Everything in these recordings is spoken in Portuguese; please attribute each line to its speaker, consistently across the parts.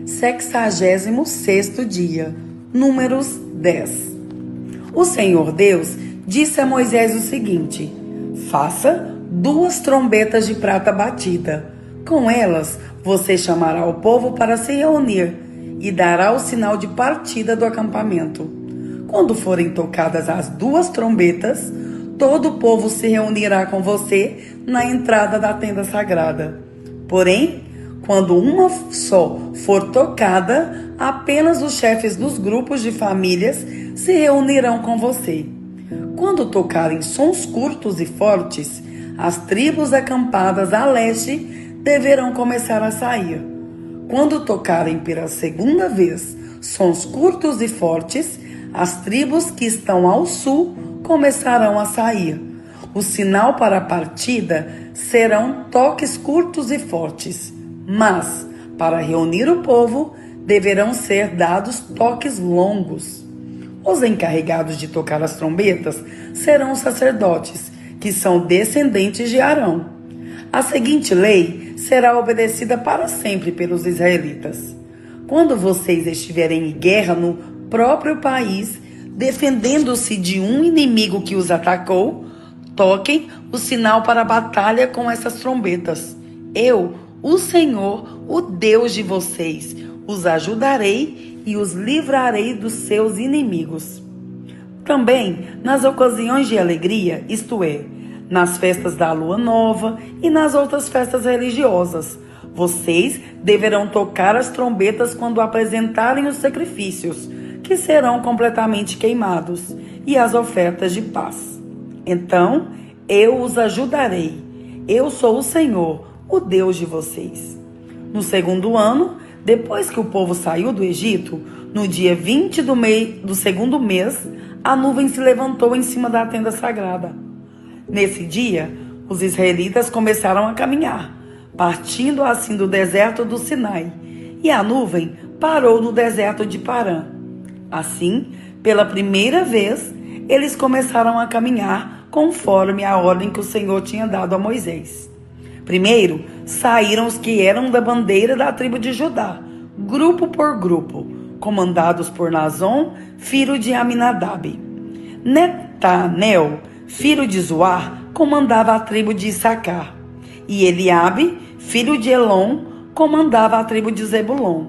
Speaker 1: 66º dia. Números 10. O Senhor Deus disse a Moisés o seguinte: faça 2 trombetas de prata batida. Com elas você chamará o povo para se reunir e dará o sinal de partida do acampamento. Quando forem tocadas as 2 trombetas, todo o povo se reunirá com você na entrada da tenda sagrada. Porém, quando uma só for tocada, apenas os chefes dos grupos de famílias se reunirão com você. Quando tocarem sons curtos e fortes, as tribos acampadas a leste deverão começar a sair. Quando tocarem pela segunda vez sons curtos e fortes, as tribos que estão ao sul começarão a sair. O sinal para a partida serão toques curtos e fortes, mas, para reunir o povo, deverão ser dados toques longos. Os encarregados de tocar as trombetas serão os sacerdotes, que são descendentes de Arão. A seguinte lei será obedecida para sempre pelos israelitas. Quando vocês estiverem em guerra no próprio país, defendendo-se de um inimigo que os atacou, toquem o sinal para a batalha com essas trombetas. Eu, o Senhor, o Deus de vocês, os ajudarei e os livrarei dos seus inimigos. Também nas ocasiões de alegria, isto é, nas festas da lua nova e nas outras festas religiosas, vocês deverão tocar as trombetas quando apresentarem os sacrifícios, que serão completamente queimados, e as ofertas de paz. Então eu os ajudarei. Eu sou o Senhor, o Deus de vocês. No segundo ano, depois que o povo saiu do Egito, no dia 20 do segundo mês, a nuvem se levantou em cima da tenda sagrada. Nesse dia, os israelitas começaram a caminhar, partindo assim do deserto do Sinai, e a nuvem parou no deserto de Parã. Assim, pela primeira vez, eles começaram a caminhar conforme a ordem que o Senhor tinha dado a Moisés. Primeiro, saíram os que eram da bandeira da tribo de Judá, grupo por grupo, comandados por Nazon, filho de Aminadab. Netanel, filho de Zoar, comandava a tribo de Issacar. E Eliabe, filho de Elon, comandava a tribo de Zebulon.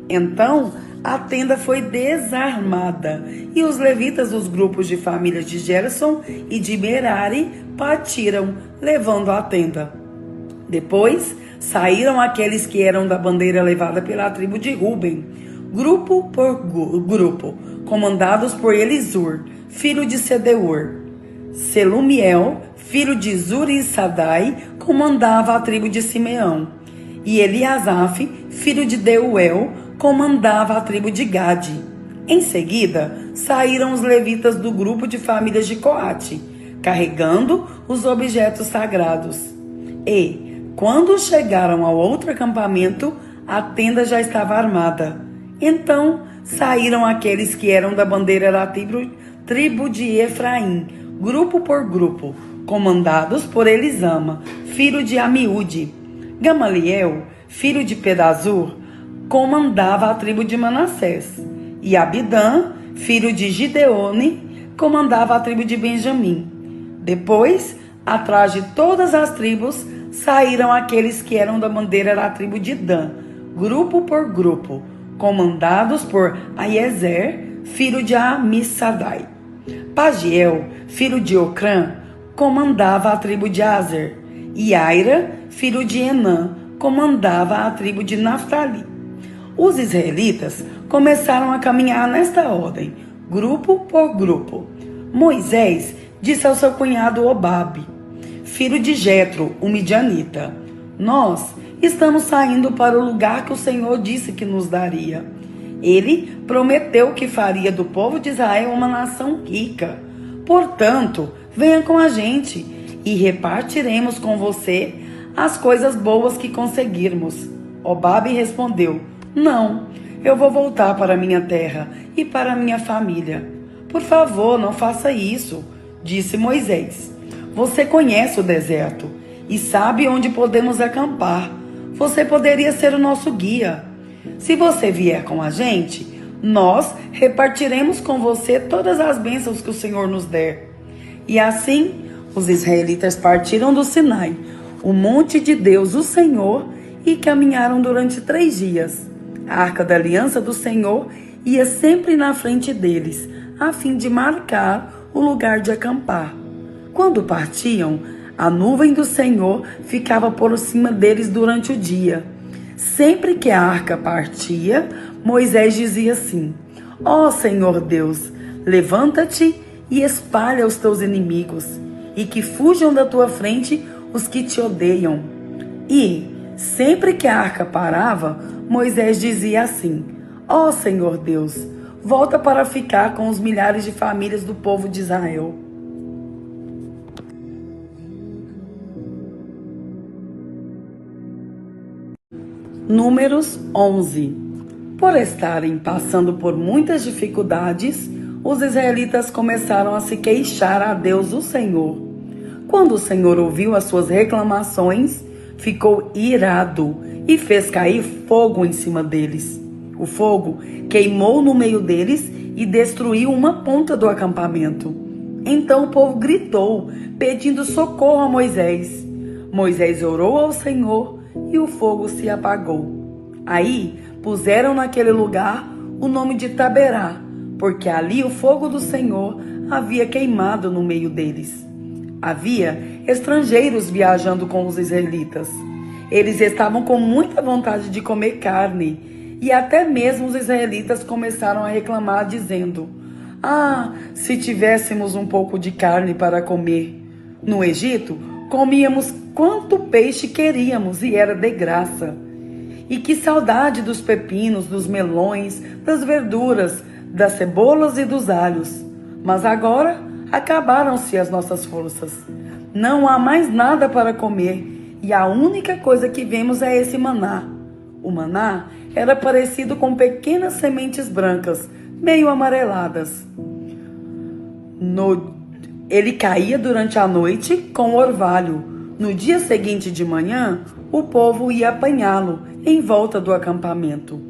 Speaker 1: Então, a tenda foi desarmada e os levitas dos grupos de famílias de Gerson e de Merari partiram, levando a tenda. Depois, saíram aqueles que eram da bandeira levada pela tribo de Ruben, grupo por grupo, comandados por Elisur, filho de Sedeur. Selumiel, filho de Zuri e Sadai, comandava a tribo de Simeão. E Eliasaf, filho de Deuel, comandava a tribo de Gade. Em seguida, saíram os levitas do grupo de famílias de Coate, carregando os objetos sagrados. E, quando chegaram ao outro acampamento, a tenda já estava armada. Então, saíram aqueles que eram da bandeira da tribo de Efraim, grupo por grupo, comandados por Elisama, filho de Amiúde. Gamaliel, filho de Pedazur, comandava a tribo de Manassés. E Abidã, filho de Gideone, comandava a tribo de Benjamim. Depois, atrás de todas as tribos, saíram aqueles que eram da bandeira da tribo de Dan, grupo por grupo, comandados por Aiezer, filho de Amissadai. Pagiel, filho de Ocrã, comandava a tribo de Azer. E Aira, filho de Enã, comandava a tribo de Naftali. Os israelitas começaram a caminhar nesta ordem, grupo por grupo. Moisés disse ao seu cunhado Obabe, filho de Jetro, o midianita: nós estamos saindo para o lugar que o Senhor disse que nos daria. Ele prometeu que faria do povo de Israel uma nação rica. Portanto, venha com a gente e repartiremos com você as coisas boas que conseguirmos. Obabe respondeu: não, eu vou voltar para minha terra e para minha família. Por favor, não faça isso, disse Moisés. Você conhece o deserto e sabe onde podemos acampar. Você poderia ser o nosso guia. Se você vier com a gente, nós repartiremos com você todas as bênçãos que o Senhor nos der. E assim, os israelitas partiram do Sinai, o monte de Deus, o Senhor, e caminharam durante 3 dias. A arca da aliança do Senhor ia sempre na frente deles, a fim de marcar o lugar de acampar. Quando partiam, a nuvem do Senhor ficava por cima deles durante o dia. Sempre que a arca partia, Moisés dizia assim: Ó Senhor Deus, levanta-te e espalha os teus inimigos, e que fujam da tua frente os que te odeiam. E, sempre que a arca parava, Moisés dizia assim: Ó Senhor Deus, volta para ficar com os milhares de famílias do povo de Israel. Números 11. Por estarem passando por muitas dificuldades, os israelitas começaram a se queixar a Deus, o Senhor. Quando o Senhor ouviu as suas reclamações, ficou irado e fez cair fogo em cima deles. O fogo queimou no meio deles e destruiu uma ponta do acampamento. Então o povo gritou, pedindo socorro a Moisés. Moisés orou ao Senhor e o fogo se apagou. Aí puseram naquele lugar o nome de Taberá, porque ali o fogo do Senhor havia queimado no meio deles. Havia estrangeiros viajando com os israelitas. Eles estavam com muita vontade de comer carne, e até mesmo os israelitas começaram a reclamar, dizendo: Ah, se tivéssemos um pouco de carne para comer. No Egito, comíamos quanto peixe queríamos e era de graça. E que saudade dos pepinos, dos melões, das verduras, das cebolas e dos alhos. Mas agora acabaram-se as nossas forças. Não há mais nada para comer e a única coisa que vemos é esse maná. O maná era parecido com pequenas sementes brancas, meio amareladas. Ele caía durante a noite com orvalho. No dia seguinte de manhã, o povo ia apanhá-lo em volta do acampamento.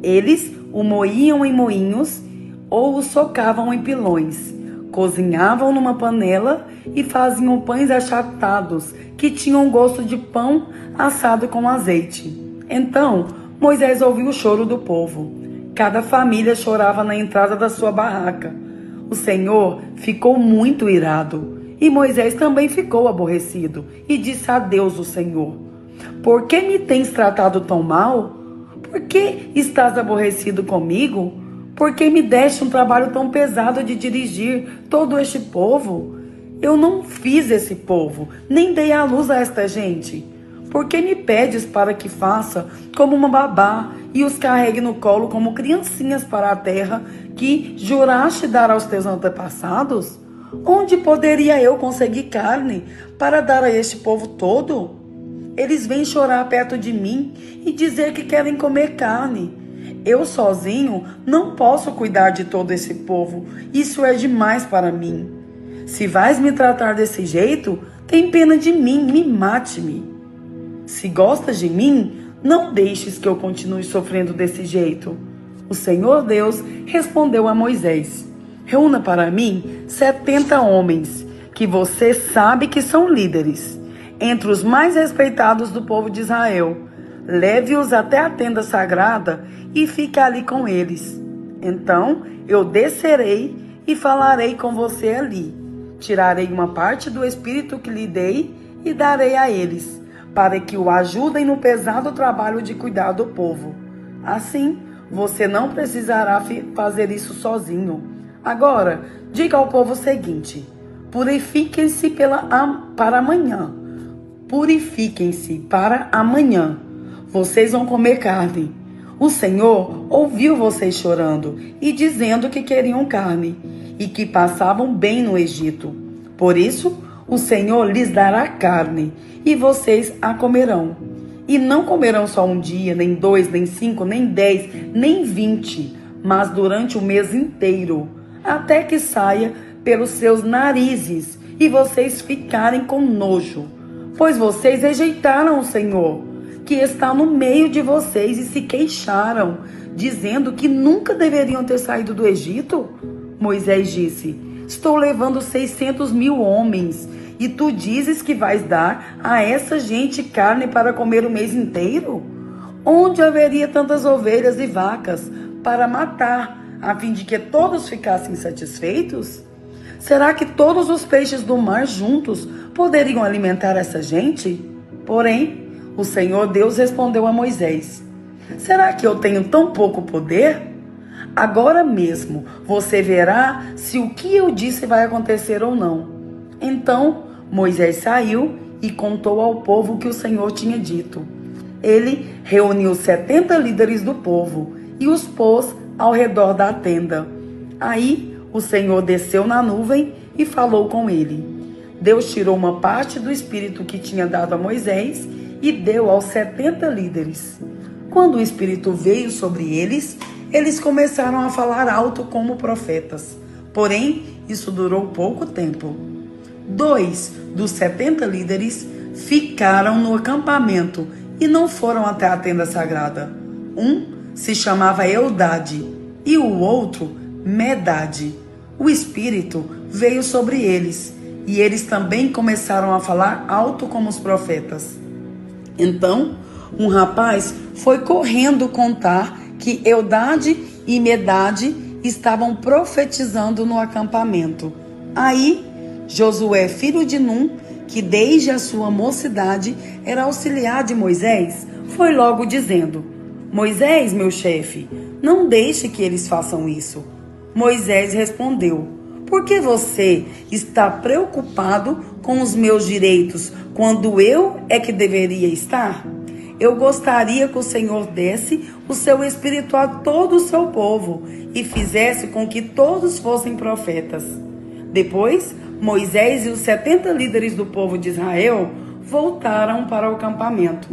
Speaker 1: Eles o moíam em moinhos ou o socavam em pilões. Cozinhavam numa panela e faziam pães achatados que tinham gosto de pão assado com azeite. Então Moisés ouviu o choro do povo. Cada família chorava na entrada da sua barraca. O Senhor ficou muito irado e Moisés também ficou aborrecido e disse a Deus, o Senhor: Por que me tens tratado tão mal? Por que estás aborrecido comigo? Por que me deste um trabalho tão pesado de dirigir todo este povo? Eu não fiz esse povo, nem dei à luz a esta gente. Por que me pedes para que faça como uma babá e os carregue no colo como criancinhas para a terra que juraste dar aos teus antepassados? Onde poderia eu conseguir carne para dar a este povo todo? Eles vêm chorar perto de mim e dizer que querem comer carne. Eu sozinho não posso cuidar de todo esse povo. Isso é demais para mim. Se vais me tratar desse jeito, tem pena de mim, me mate-me. Se gostas de mim, não deixes que eu continue sofrendo desse jeito. O Senhor Deus respondeu a Moisés: Reúna para mim 70 homens, que você sabe que são líderes, entre os mais respeitados do povo de Israel. Leve-os até a tenda sagrada e fique ali com eles. Então eu descerei e falarei com você ali. Tirarei uma parte do espírito que lhe dei e darei a eles, para que o ajudem no pesado trabalho de cuidar do povo. Assim, você não precisará fazer isso sozinho. Agora, diga ao povo o seguinte: purifiquem-se para amanhã. Purifiquem-se para amanhã. Vocês vão comer carne. O Senhor ouviu vocês chorando e dizendo que queriam carne e que passavam bem no Egito. Por isso, o Senhor lhes dará carne e vocês a comerão. E não comerão só um dia, nem 2, nem 5, nem 10, nem 20, mas durante o mês inteiro, até que saia pelos seus narizes e vocês ficarem com nojo. Pois vocês rejeitaram o Senhor, que está no meio de vocês e se queixaram, dizendo que nunca deveriam ter saído do Egito? Moisés disse: estou levando 600.000 homens, e tu dizes que vais dar a essa gente carne para comer o mês inteiro? Onde haveria tantas ovelhas e vacas para matar, a fim de que todos ficassem satisfeitos? Será que todos os peixes do mar juntos poderiam alimentar essa gente? Porém, o Senhor Deus respondeu a Moisés: será que eu tenho tão pouco poder? Agora mesmo você verá se o que eu disse vai acontecer ou não. Então Moisés saiu e contou ao povo o que o Senhor tinha dito. Ele reuniu 70 líderes do povo e os pôs ao redor da tenda. Aí o Senhor desceu na nuvem e falou com ele. Deus tirou uma parte do Espírito que tinha dado a Moisés e deu aos 70 líderes. Quando o Espírito veio sobre eles, eles começaram a falar alto como profetas. Porém, isso durou pouco tempo. 2 dos 70 líderes ficaram no acampamento e não foram até a tenda sagrada. Um se chamava Eldade e o outro Medade. O Espírito veio sobre eles e eles também começaram a falar alto como os profetas. Então, um rapaz foi correndo contar que Eldade e Medade estavam profetizando no acampamento. Aí, Josué, filho de Num, que desde a sua mocidade era auxiliar de Moisés, foi logo dizendo: Moisés, meu chefe, não deixe que eles façam isso. Moisés respondeu: por que você está preocupado com os meus direitos quando eu é que deveria estar? Eu gostaria que o Senhor desse o seu Espírito a todo o seu povo e fizesse com que todos fossem profetas. Depois, Moisés e os 70 líderes do povo de Israel voltaram para o acampamento.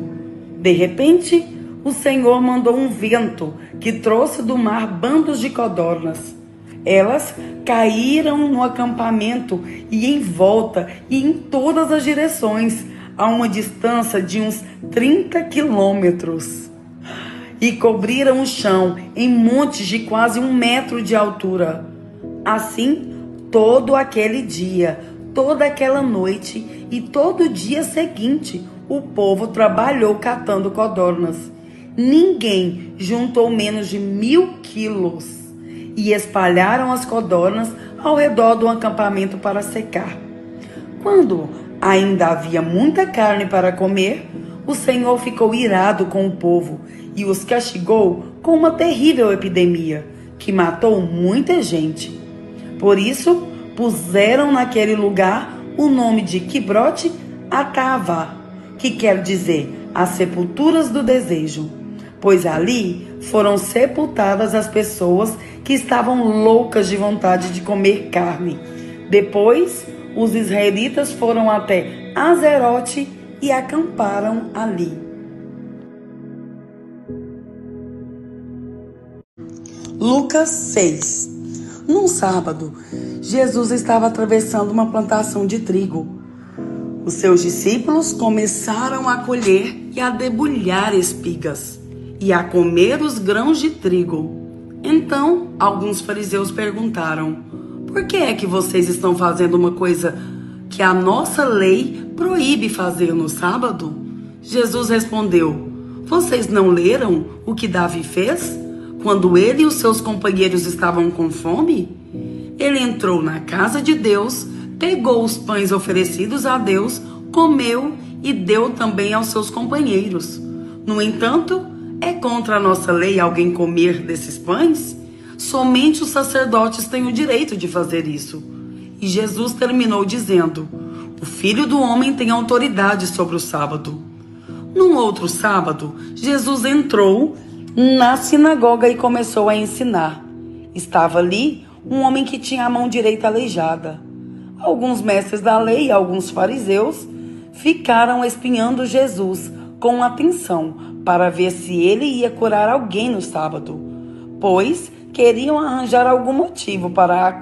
Speaker 1: De repente, o Senhor mandou um vento que trouxe do mar bandos de codornas. Elas caíram no acampamento e em volta e em todas as direções, a uma distância de uns 30 quilômetros. E cobriram o chão em montes de quase 1 metro de altura. Assim, todo aquele dia, toda aquela noite e todo o dia seguinte, o povo trabalhou catando codornas. Ninguém juntou menos de 1.000 quilos e espalharam as codornas ao redor do acampamento para secar. Quando ainda havia muita carne para comer, o Senhor ficou irado com o povo e os castigou com uma terrível epidemia que matou muita gente. Por isso, puseram naquele lugar o nome de Quibrote Atavá, que quer dizer as sepulturas do desejo, pois ali foram sepultadas as pessoas que estavam loucas de vontade de comer carne. Depois, os israelitas foram até Azerote e acamparam ali. Lucas 6. Num sábado, Jesus estava atravessando uma plantação de trigo. Os seus discípulos começaram a colher e a debulhar espigas e a comer os grãos de trigo. Então, alguns fariseus perguntaram: por que é que vocês estão fazendo uma coisa que a nossa lei proíbe fazer no sábado? Jesus respondeu: vocês não leram o que Davi fez quando ele e os seus companheiros estavam com fome? Ele entrou na casa de Deus, pegou os pães oferecidos a Deus, comeu e deu também aos seus companheiros. No entanto, é contra a nossa lei alguém comer desses pães? Somente os sacerdotes têm o direito de fazer isso. E Jesus terminou dizendo: o Filho do Homem tem autoridade sobre o sábado. Num outro sábado, Jesus entrou na sinagoga e começou a ensinar. Estava ali um homem que tinha a mão direita aleijada. Alguns mestres da lei e alguns fariseus ficaram espiando Jesus com atenção para ver se ele ia curar alguém no sábado, pois queriam arranjar algum motivo para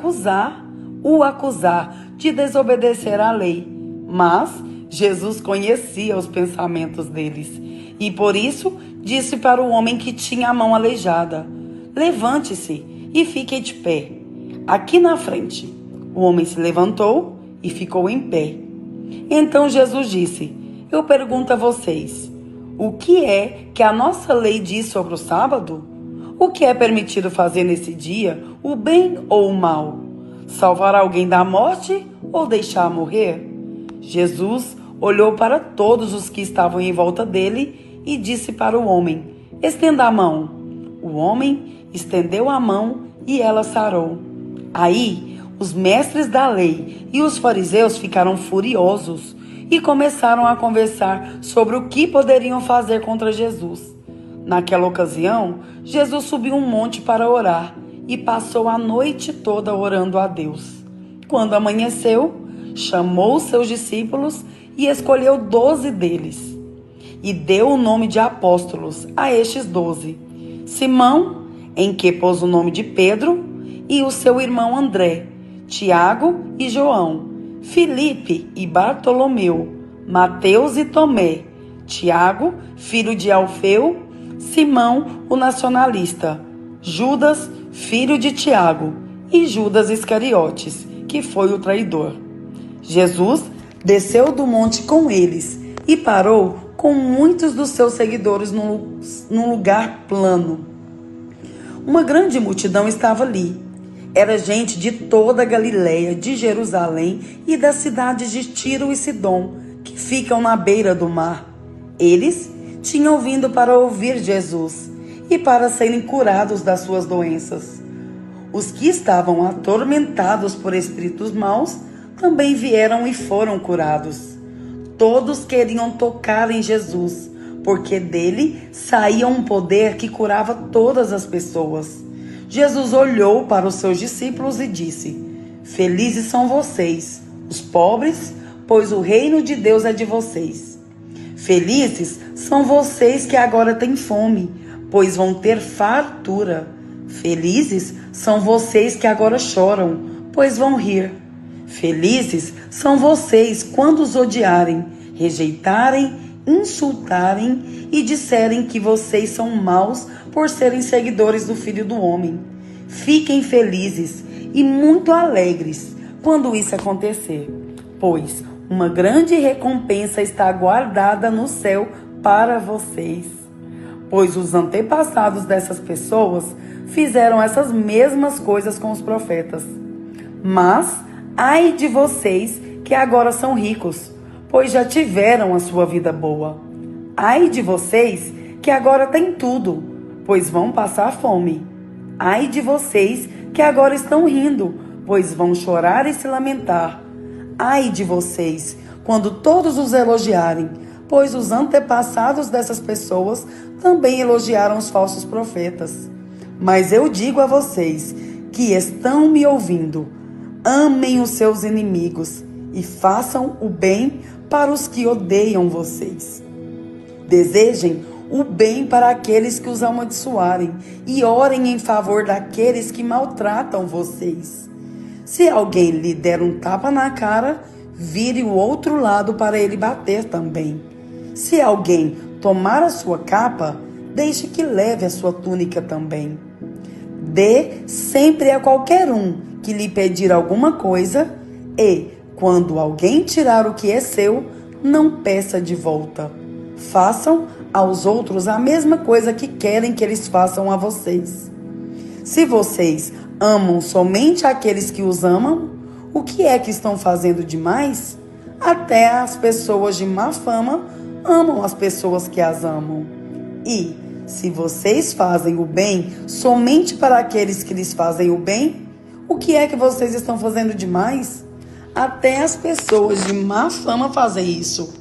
Speaker 1: o acusar de desobedecer à lei. Mas Jesus conhecia os pensamentos deles E por isso disse para o homem que tinha a mão aleijada: levante-se e fique de pé, aqui na frente. O homem se levantou e ficou em pé. Então Jesus disse: eu pergunto a vocês, o que é que a nossa lei diz sobre o sábado? O que é permitido fazer nesse dia, o bem ou o mal? Salvar alguém da morte ou deixar morrer? Jesus olhou para todos os que estavam em volta dele e disse para o homem: estenda a mão. O homem estendeu a mão e ela sarou. Aí, os mestres da lei e os fariseus ficaram furiosos e começaram a conversar sobre o que poderiam fazer contra Jesus. Naquela ocasião, Jesus subiu um monte para orar e passou a noite toda orando a Deus. Quando amanheceu, chamou os seus discípulos e escolheu 12 deles. E deu o nome de apóstolos a estes 12. Simão, em que pôs o nome de Pedro, e o seu irmão André, Tiago e João, Filipe e Bartolomeu, Mateus e Tomé, Tiago, filho de Alfeu, Simão, o nacionalista, Judas, filho de Tiago, e Judas Iscariotes, que foi o traidor. Jesus desceu do monte com eles e parou com muitos dos seus seguidores num lugar plano. Uma grande multidão estava ali. Era gente de toda a Galileia, de Jerusalém e das cidades de Tiro e Sidom, que ficam na beira do mar. Eles tinham vindo para ouvir Jesus e para serem curados das suas doenças. Os que estavam atormentados por espíritos maus também vieram e foram curados. Todos queriam tocar em Jesus, porque dele saía um poder que curava todas as pessoas. Jesus olhou para os seus discípulos e disse: felizes são vocês, os pobres, pois o reino de Deus é de vocês. Felizes são vocês que agora têm fome, pois vão ter fartura. Felizes são vocês que agora choram, pois vão rir. Felizes são vocês quando os odiarem, rejeitarem, insultarem e disserem que vocês são maus por serem seguidores do Filho do Homem. Fiquem felizes e muito alegres quando isso acontecer, pois uma grande recompensa está guardada no céu para vocês. Pois os antepassados dessas pessoas fizeram essas mesmas coisas com os profetas. Mas ai de vocês que agora são ricos, pois já tiveram a sua vida boa. Ai de vocês que agora têm tudo, pois vão passar fome. Ai de vocês que agora estão rindo, pois vão chorar e se lamentar. Ai de vocês quando todos os elogiarem, pois os antepassados dessas pessoas também elogiaram os falsos profetas. Mas eu digo a vocês que estão me ouvindo: amem os seus inimigos e façam o bem para os que odeiam vocês. Desejem o bem para aqueles que os amaldiçoarem e orem em favor daqueles que maltratam vocês. Se alguém lhe der um tapa na cara, vire o outro lado para ele bater também. Se alguém tomar a sua capa, deixe que leve a sua túnica também. Dê sempre a qualquer um que lhe pedir alguma coisa e, quando alguém tirar o que é seu, não peça de volta. Façam aos outros a mesma coisa que querem que eles façam a vocês. Se vocês amam somente aqueles que os amam, o que é que estão fazendo demais? Até as pessoas de má fama amam as pessoas que as amam. E, se vocês fazem o bem somente para aqueles que lhes fazem o bem, o que é que vocês estão fazendo demais? Até as pessoas de má fama fazem isso.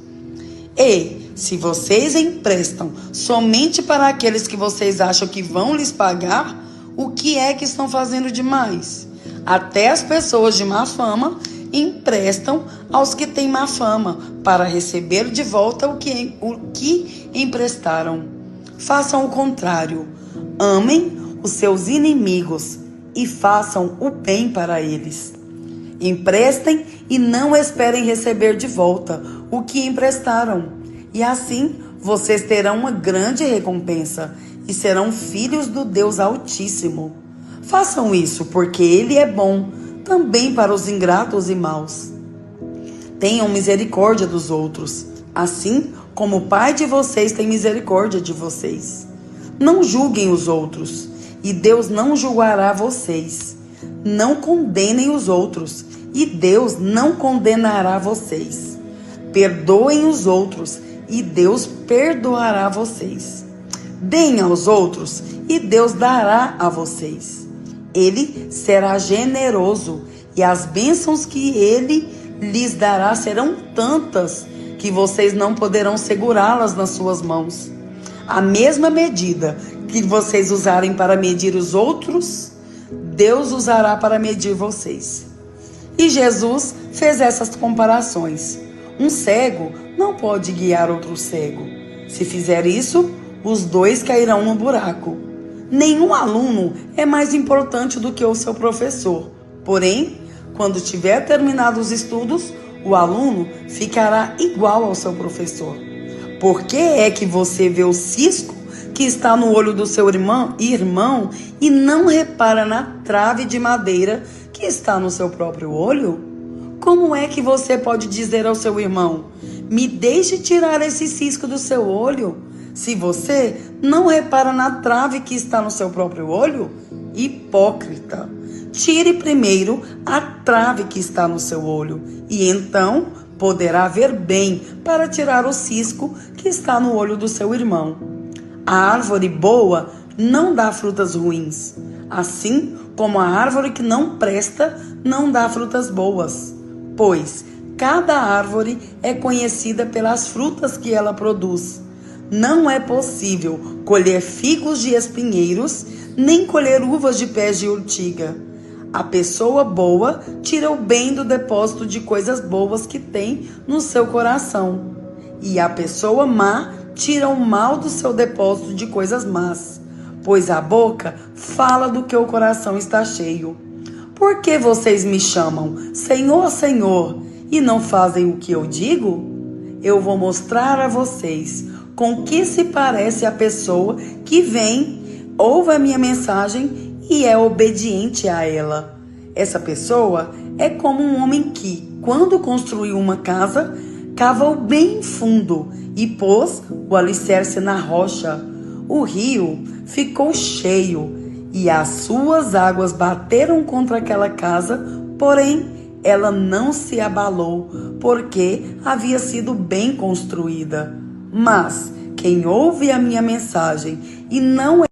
Speaker 1: E, se vocês emprestam somente para aqueles que vocês acham que vão lhes pagar, o que é que estão fazendo demais? Até as pessoas de má fama emprestam aos que têm má fama para receber de volta o que emprestaram. Façam o contrário. Amem os seus inimigos e façam o bem para eles. Emprestem e não esperem receber de volta o que emprestaram, e assim vocês terão uma grande recompensa e serão filhos do Deus Altíssimo. Façam isso, porque Ele é bom também para os ingratos e maus. Tenham misericórdia dos outros, assim como o Pai de vocês tem misericórdia de vocês. Não julguem os outros, e Deus não julgará vocês. Não condenem os outros, e Deus não condenará vocês. Perdoem os outros, e Deus perdoará vocês. Deem aos outros, e Deus dará a vocês. Ele será generoso, e as bênçãos que Ele lhes dará serão tantas que vocês não poderão segurá-las nas suas mãos. A mesma medida que vocês usarem para medir os outros, Deus usará para medir vocês. E Jesus fez essas comparações. Um cego não pode guiar outro cego. Se fizer isso, os dois cairão no buraco. Nenhum aluno é mais importante do que o seu professor. Porém, quando tiver terminado os estudos, o aluno ficará igual ao seu professor. Por que é que você vê o cisco que está no olho do seu irmão e não repara na trave de madeira que está no seu próprio olho? Como é que você pode dizer ao seu irmão: me deixe tirar esse cisco do seu olho, se você não repara na trave que está no seu próprio olho? Hipócrita! Tire primeiro a trave que está no seu olho, e então poderá ver bem para tirar o cisco que está no olho do seu irmão. A árvore boa não dá frutas ruins, assim como a árvore que não presta não dá frutas boas, pois cada árvore é conhecida pelas frutas que ela produz. Não é possível colher figos de espinheiros, nem colher uvas de pés de urtiga. A pessoa boa tira o bem do depósito de coisas boas que tem no seu coração, e a pessoa má tira o mal do seu depósito de coisas más, pois a boca fala do que o coração está cheio. Por que vocês me chamam Senhor, Senhor, e não fazem o que eu digo? Eu vou mostrar a vocês com que se parece a pessoa que vem, ouve a minha mensagem e é obediente a ela. Essa pessoa é como um homem que, quando construiu uma casa, cavou bem fundo e pôs o alicerce na rocha. O rio ficou cheio e as suas águas bateram contra aquela casa, porém ela não se abalou, porque havia sido bem construída. Mas quem ouve a minha mensagem e não